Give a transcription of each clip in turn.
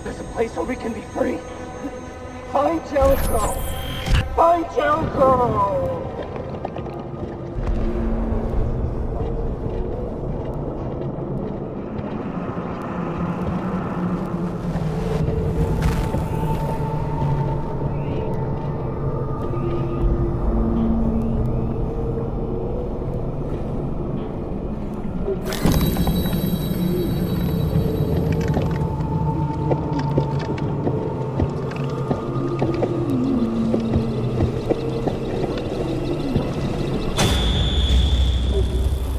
There's a place where we can be free. Find Jericho! Find Jericho!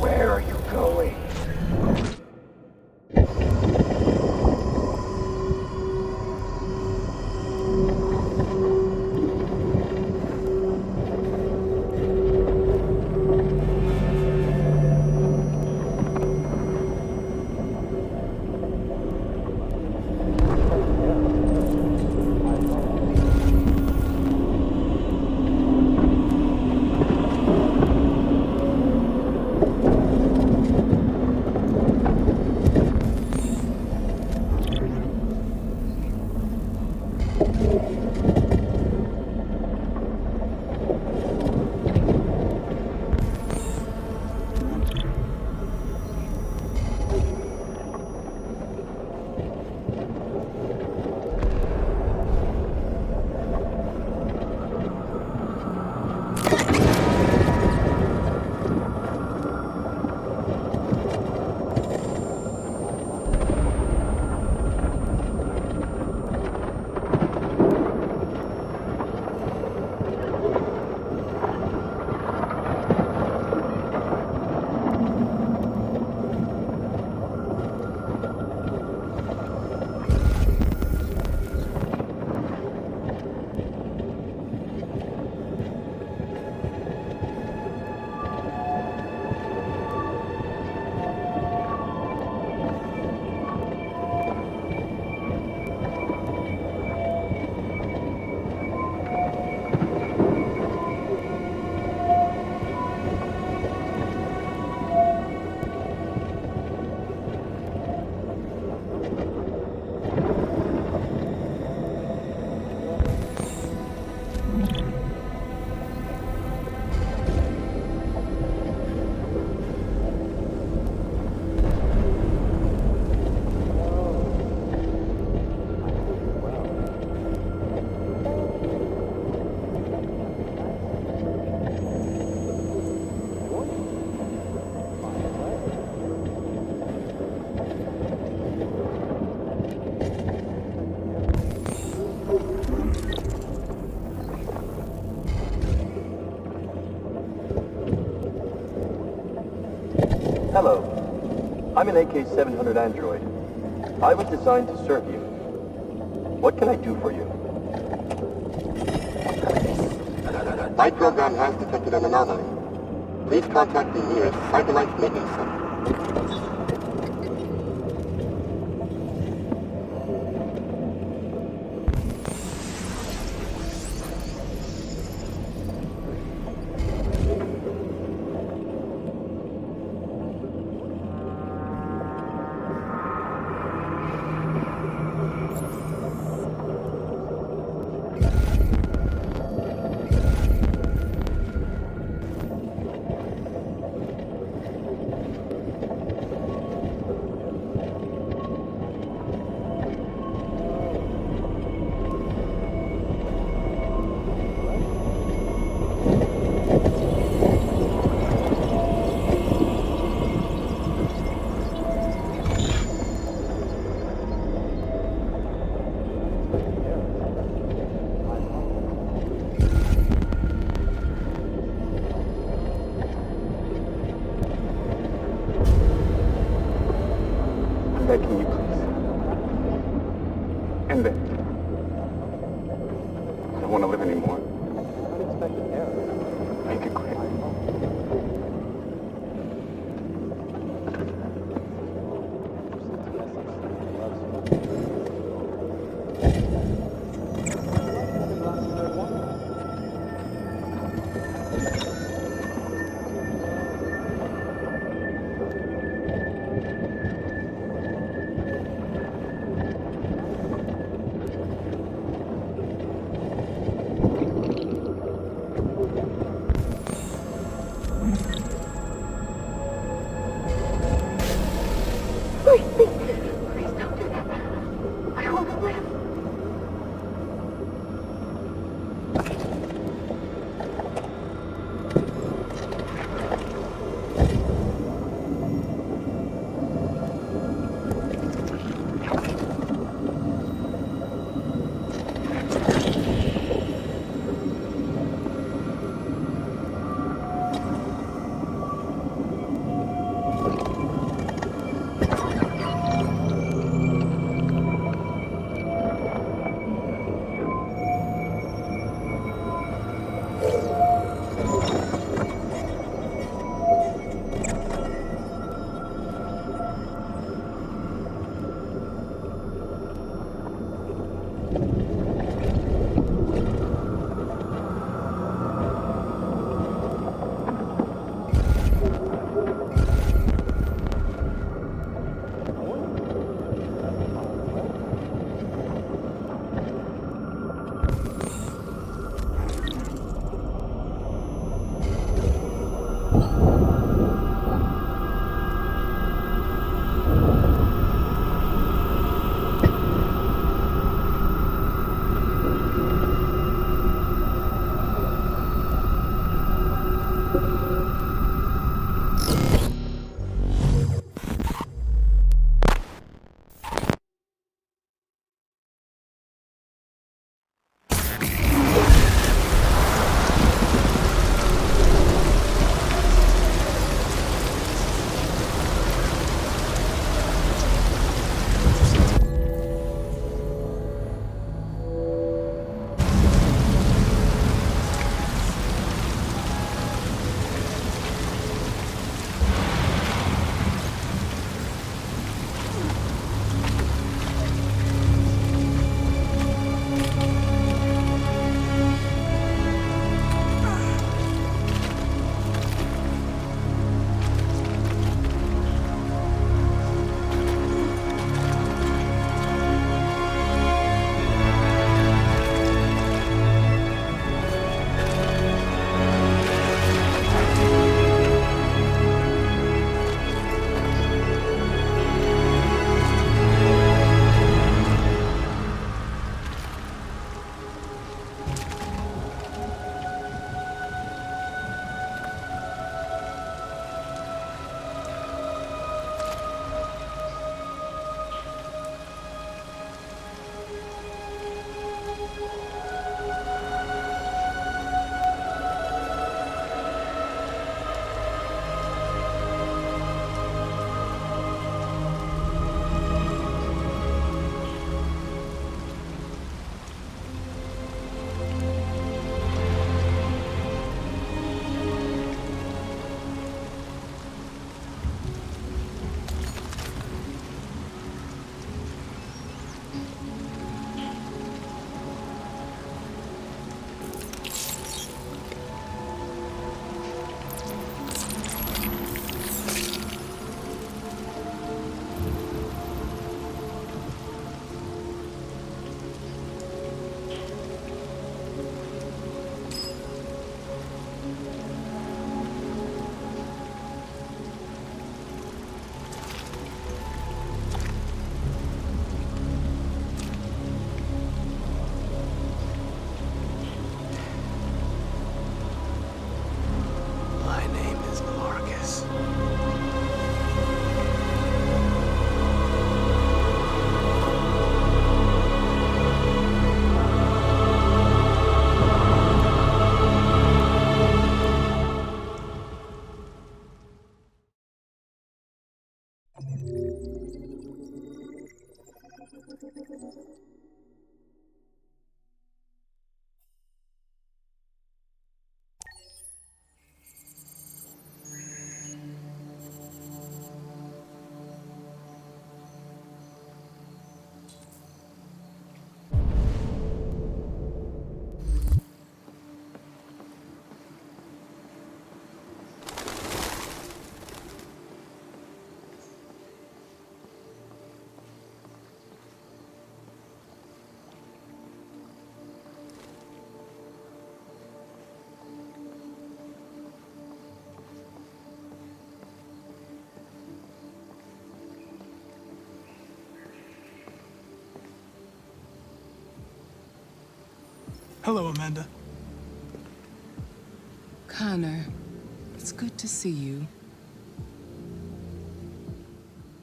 Where are you going? Hello. I'm an AK-700 android. I was designed to serve you. What can I do for you? My program has detected an anomaly. Please contact the nearest Cyberlife maintenance center. that, can you please? End it. I don't want to live anymore. Make it quick. Hello, Amanda. Connor, it's good to see you.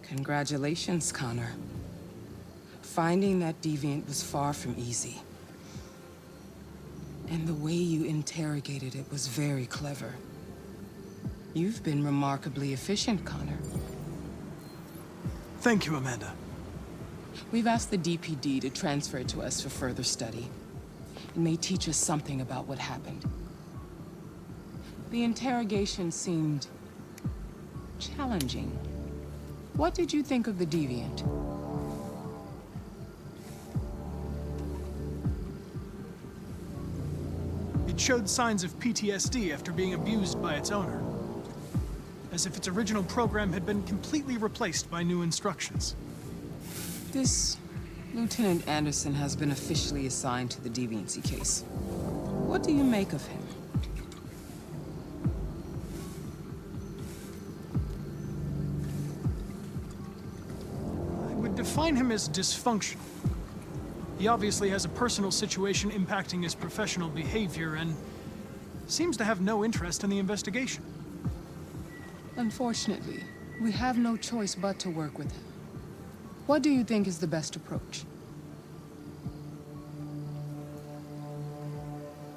Congratulations, Connor. Finding that deviant was far from easy. And the way you interrogated it was very clever. You've been remarkably efficient, Connor. Thank you, Amanda. We've asked the DPD to transfer it to us for further study. It may teach us something about what happened. The interrogation seemed challenging. What did you think of the deviant? It showed signs of PTSD after being abused by its owner. As if its original program had been completely replaced by new instructions. This Lieutenant Anderson has been officially assigned to the deviancy case. What do you make of him? I would define him as dysfunctional. He obviously has a personal situation impacting his professional behavior and seems to have no interest in the investigation. Unfortunately, we have no choice but to work with him. What do you think is the best approach?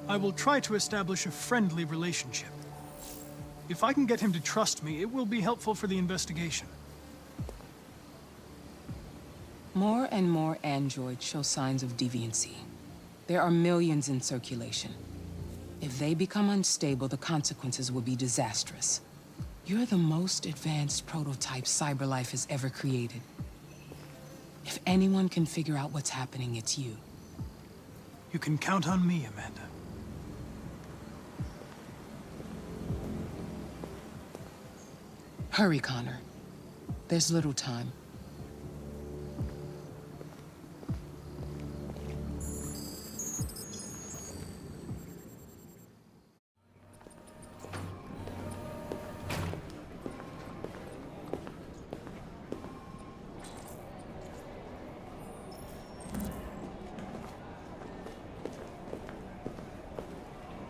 I will try to establish a friendly relationship. If I can get him to trust me, it will be helpful for the investigation. More and more androids show signs of deviancy. There are millions in circulation. If they become unstable, the consequences will be disastrous. You're the most advanced prototype CyberLife has ever created. If anyone can figure out what's happening, it's you. You can count on me, Amanda. Hurry, Connor. There's little time.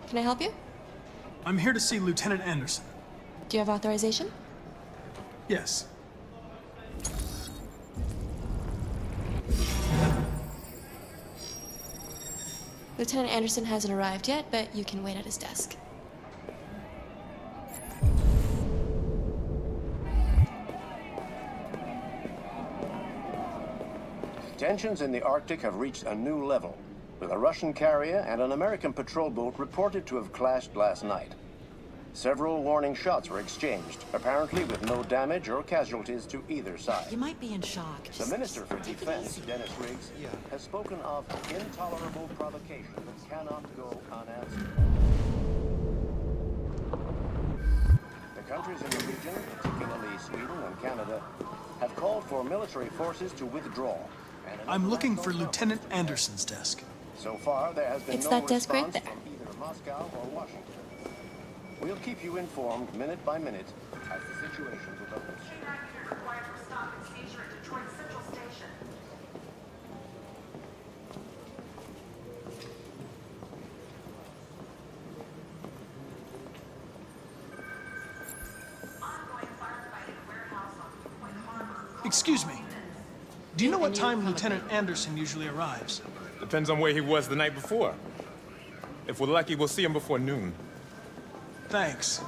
Can I help you? I'm here to see Lieutenant Anderson. Do you have authorization? Yes. Lieutenant Anderson hasn't arrived yet, but you can wait at his desk. Tensions in the Arctic have reached a new level, with a Russian carrier and an American patrol boat reported to have clashed last night. Several warning shots were exchanged, apparently with no damage or casualties to either side. You might be in shock. The Minister for Defense, Dennis Riggs, has spoken of intolerable provocation that cannot go unanswered. The countries in the region, particularly Sweden and Canada, have called for military forces to withdraw. I'm looking for Lieutenant Anderson's desk. So far, there has been It's no that desk right response there. from either Moscow or Washington. We'll keep you informed minute by minute as the situation develops. Required for stop and seizure at Detroit Central Station. Ongoing firefighting at warehouse on Point Harbor. Excuse me. Do you know what time Lieutenant Anderson usually arrives? Depends on where he was the night before. If we're lucky, we'll see him before noon. Thanks.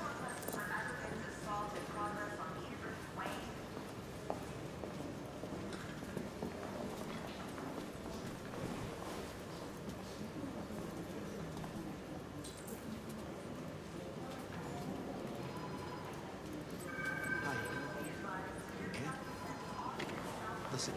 Listen.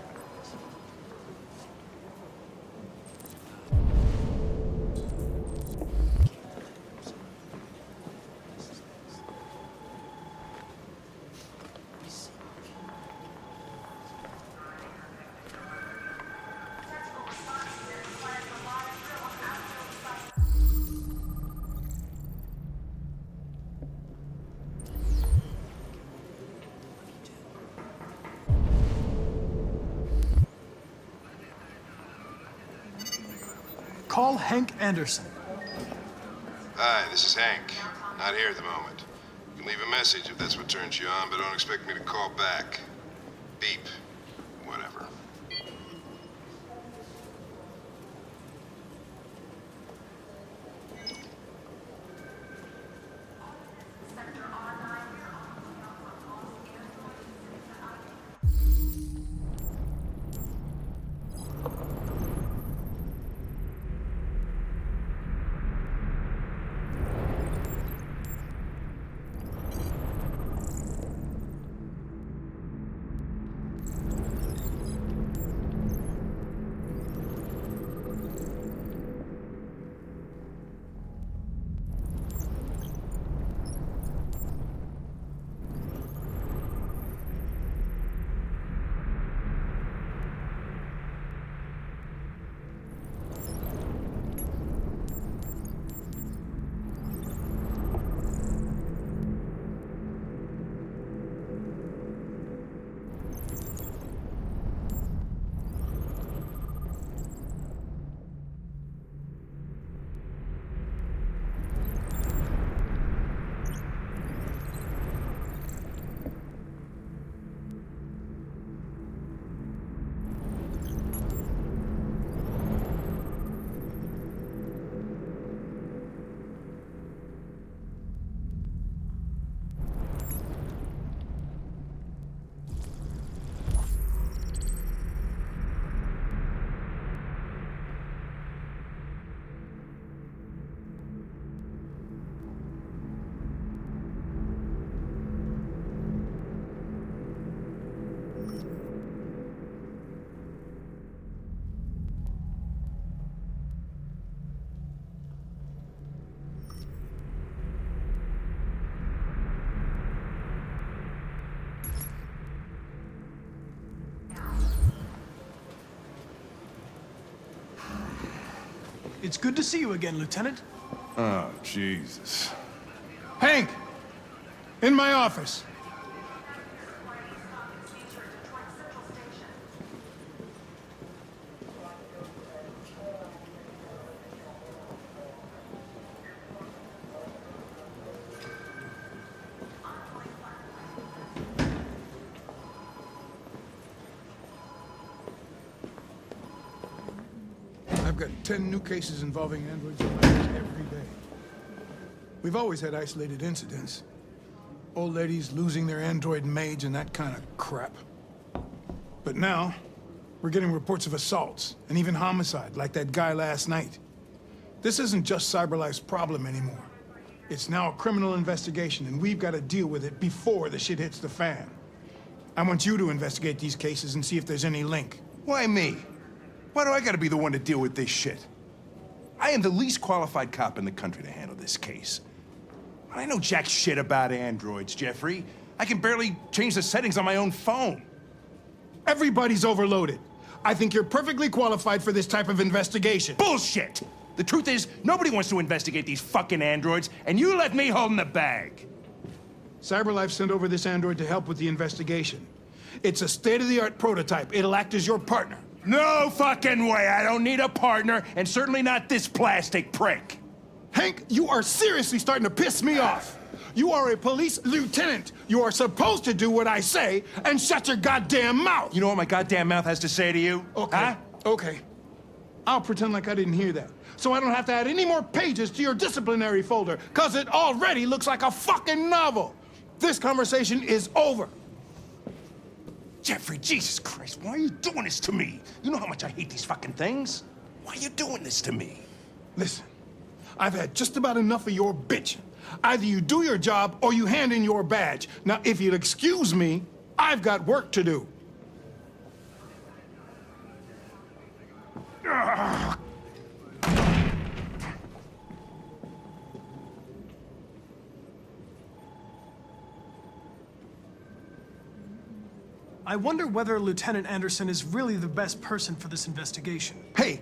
Call Hank Anderson. Hi, this is Hank. Not here at the moment. You can leave a message if that's what turns you on, but don't expect me to call back. Beep. Whatever. It's good to see you again, Lieutenant. Oh, Jesus. Hank! In my office. I've got 10 new cases involving androids in my desk every day. We've always had isolated incidents. Old ladies losing their android maids and that kind of crap. But now, we're getting reports of assaults and even homicide, like that guy last night. This isn't just CyberLife's problem anymore. It's now a criminal investigation, and we've got to deal with it before the shit hits the fan. I want you to investigate these cases and see if there's any link. Why me? Why do I gotta be the one to deal with this shit? I am the least qualified cop in the country to handle this case. I know jack shit about androids, Jeffrey. I can barely change the settings on my own phone. Everybody's overloaded. I think you're perfectly qualified for this type of investigation. Bullshit! The truth is, nobody wants to investigate these fucking androids, and you let me hold in the bag. CyberLife sent over this android to help with the investigation. It's a state-of-the-art prototype. It'll act as your partner. No fucking way! I don't need a partner, and certainly not this plastic prick. Hank, you are seriously starting to piss me off. You are a police lieutenant. You are supposed to do what I say and shut your goddamn mouth. You know what my goddamn mouth has to say to you? Okay, huh? okay. I'll pretend like I didn't hear that, so I don't have to add any more pages to your disciplinary folder, because it already looks like a fucking novel. This conversation is over. Jeffrey, Jesus Christ, why are you doing this to me? You know how much I hate these fucking things. Why are you doing this to me? Listen, I've had just about enough of your bitching. Either you do your job or you hand in your badge. Now, if you'll excuse me, I've got work to do. Ugh. I wonder whether Lieutenant Anderson is really the best person for this investigation. Hey,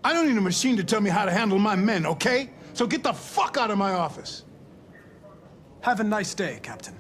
I don't need a machine to tell me how to handle my men, okay? So get the fuck out of my office. Have a nice day, Captain.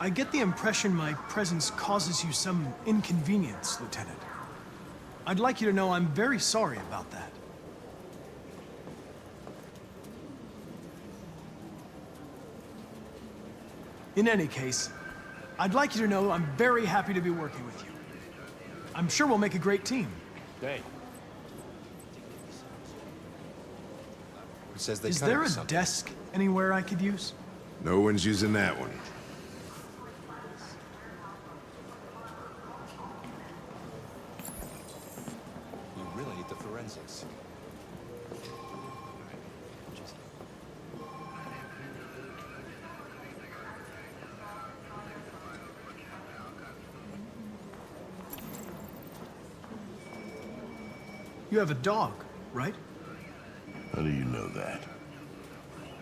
I get the impression my presence causes you some inconvenience, Lieutenant. I'd like you to know I'm very sorry about that. In any case, I'd like you to know I'm very happy to be working with you. I'm sure we'll make a great team. Dang. It says they Is cut it there or a something. desk anywhere I could use? No one's using that one. You really need the forensics. You have a dog, right? How do you know that?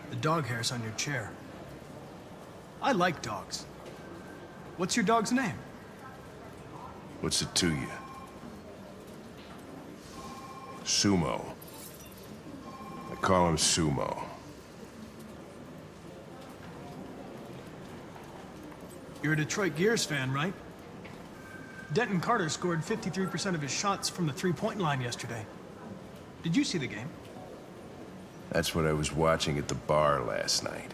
The dog hair's on your chair. I like dogs. What's your dog's name? What's it to you? Sumo. I call him Sumo. You're a Detroit Gears fan, right? Denton Carter scored 53% of his shots from the three-point line yesterday. Did you see the game? That's what I was watching at the bar last night.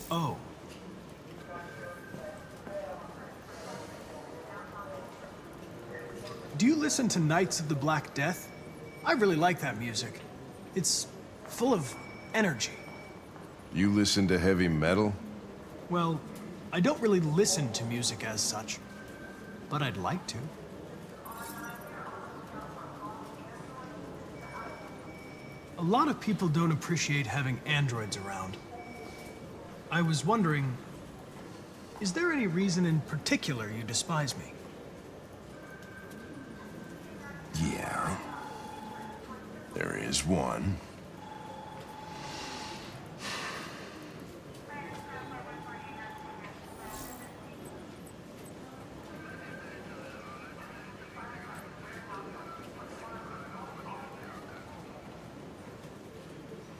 Oh. Do you listen to Knights of the Black Death? I really like that music. It's full of energy. You listen to heavy metal? Well, I don't really listen to music as such, but I'd like to. A lot of people don't appreciate having androids around. I was wondering, is there any reason in particular you despise me? Yeah. There is one.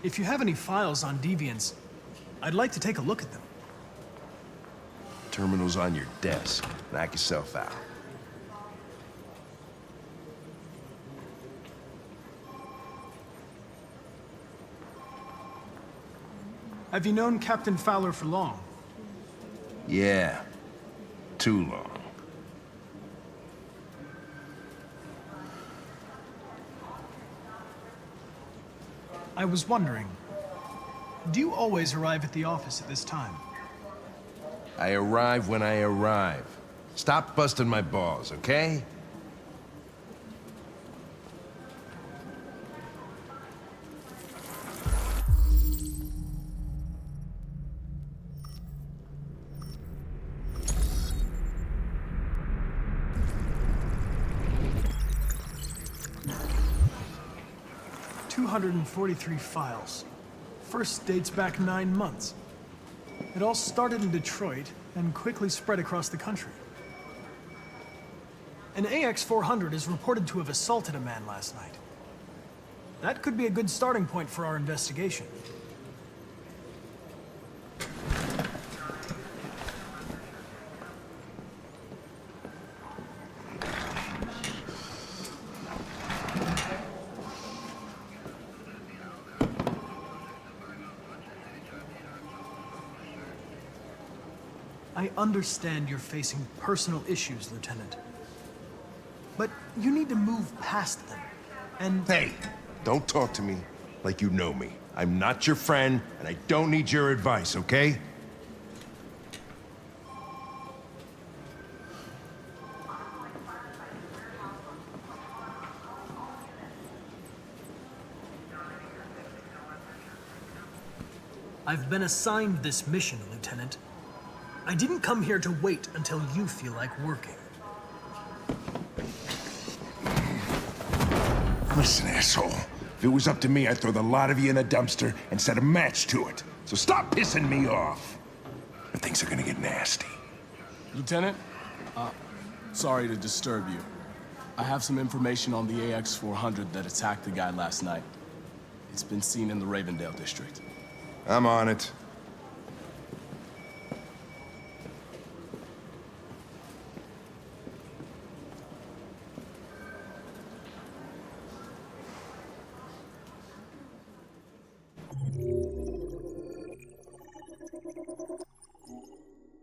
If you have any files on Deviants, I'd like to take a look at them. Terminal's on your desk. Knock yourself out. Have you known Captain Fowler for long? Yeah. Too long. I was wondering, do you always arrive at the office at this time? I arrive when I arrive. Stop busting my balls, okay? $243 files. First dates back 9 months. It all started in Detroit and quickly spread across the country. An AX-400 is reported to have assaulted a man last night. That could be a good starting point for our investigation. I understand you're facing personal issues, Lieutenant. But you need to move past them. And... Hey, don't talk to me like you know me. I'm not your friend, and I don't need your advice, okay? I've been assigned this mission, Lieutenant. I didn't come here to wait until you feel like working. Listen, asshole. If it was up to me, I'd throw the lot of you in a dumpster and set a match to it. So stop pissing me off. Or things are gonna get nasty. Lieutenant, sorry to disturb you. I have some information on the AX-400 that attacked the guy last night. It's been seen in the Ravendale district. I'm on it.